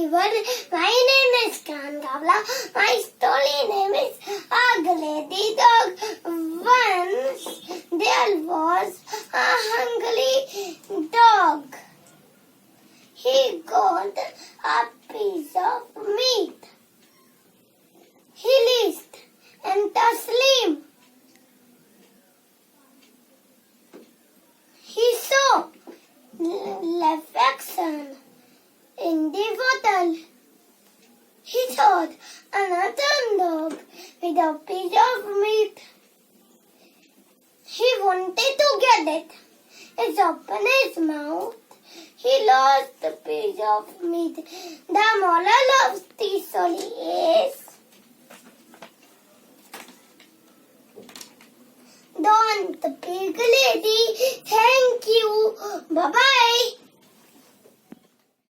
everyone. My name is Kangavla. My story name is Ugly the Dog. Once there was a hungry dog. He got a piece of meat. He listened and asleep. He saw reflection in the bottle. He thought another dog with a piece of meat. He wanted to get it. He opened his mouth. He lost the piece of meat. The moral of the story is, don't big lady. Thank you. Bye-bye.